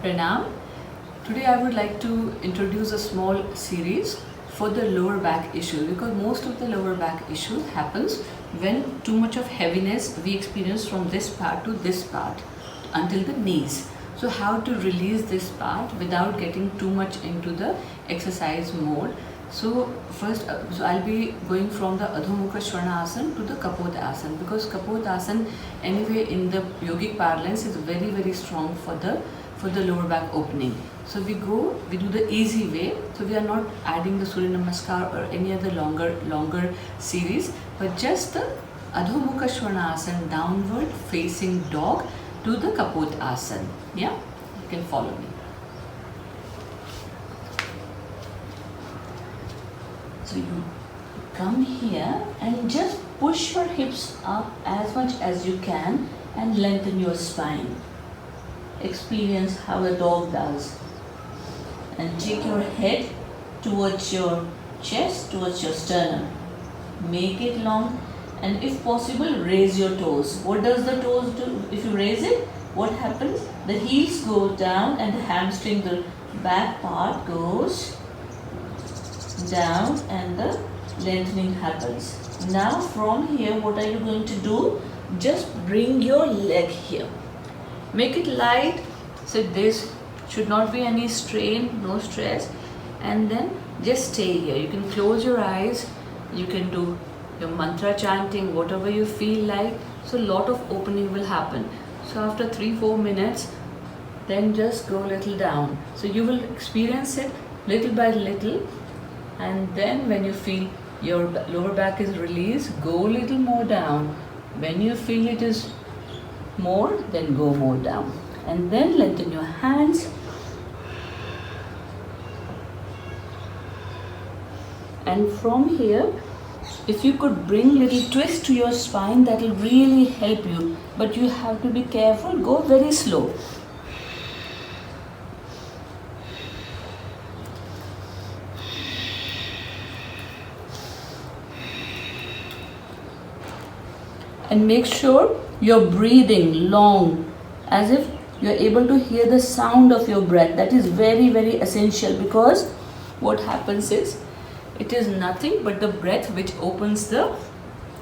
Pranam. Today I would like to introduce a small series for the lower back issue, because most of the lower back issue happens when too much of heaviness we experience from this part to this part until the knees. So how to release this part without getting too much into the exercise mode. So first, I'll be going from the Adho Mukha Svanasana to the Kapotasana, because Kapotasana anyway in the yogic parlance is very strong for the lower back opening. So we do the easy way. So we are not adding the Surya Namaskar or any other longer series, but just the Adho Mukha Svanasana, downward facing dog, to the Kapotasana. Yeah, you can follow me. So you come here and just push your hips up as much as you can and lengthen your spine. Experience how a dog does. And take your head towards your chest, towards your sternum. Make it long, and if possible, raise your toes. What does the toes do? If you raise it, what happens? The heels go down and the hamstring, the back part, goes down and the lengthening happens. Now from here, what are you going to do? Just bring your leg here. Make it light, so this should not be any strain, no stress, and then just stay here. You can close your eyes, you can do your mantra chanting, whatever you feel like. So a lot of opening will happen. So after 3-4 minutes, then just go a little down. So you will experience it little by little, and then when you feel your lower back is released, go a little more down. When you feel it is more, then go more down, and then lengthen your hands. And from here, if you could bring little twist to your spine, that will really help you. But you have to be careful, go very slow. And make sure you're breathing long, as if you're able to hear the sound of your breath. That is very essential, because what happens is, it is nothing but the breath which opens the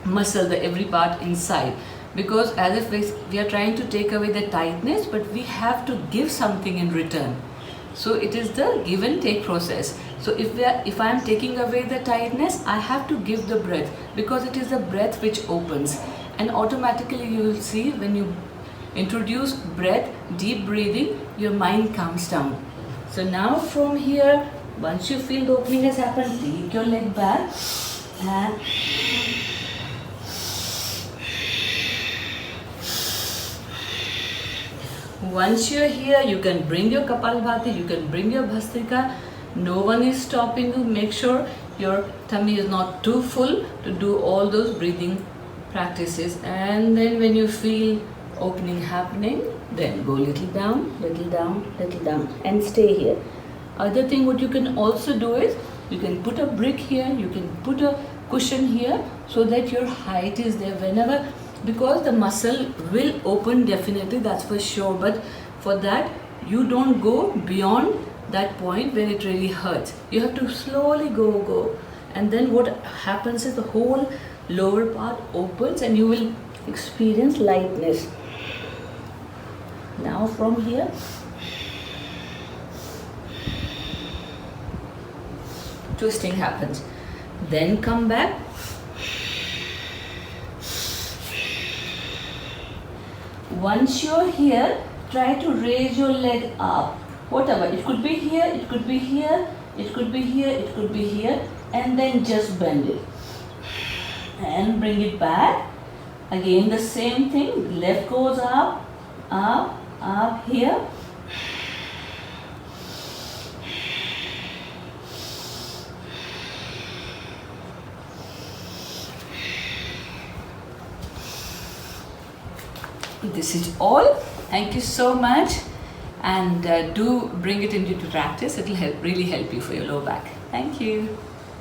muscle, the every part inside. Because as if we are trying to take away the tightness, but we have to give something in return. So it is the give and take process. So if I am taking away the tightness, I have to give the breath, because it is the breath which opens. And automatically you will see, when you introduce breath, deep breathing, your mind calms down. So now from here, once you feel the opening has happened, take your leg back and once you're here, you can bring your Kapalbhati, you can bring your Bhastrika. No one is stopping you. Make sure your tummy is not too full to do all those breathing practices. And then when you feel opening happening, then go little down, and stay here. Other thing what you can also do is, you can put a brick here, you can put a cushion here, so that your height is there whenever, because the muscle will open definitely, that's for sure. But for that, you don't go beyond that point where it really hurts. You have to slowly go. And then what happens is, the whole lower part opens and you will experience lightness. Now from here, twisting happens. Then come back. Once you're here, try to raise your leg up. Whatever, it could be here, it could be here, it could be here, it could be here, and then just bend it. And bring it back. Again the same thing, left goes up, here. This is all. Thank you so much, and do bring it into practice. It will really help you for your lower back. Thank you.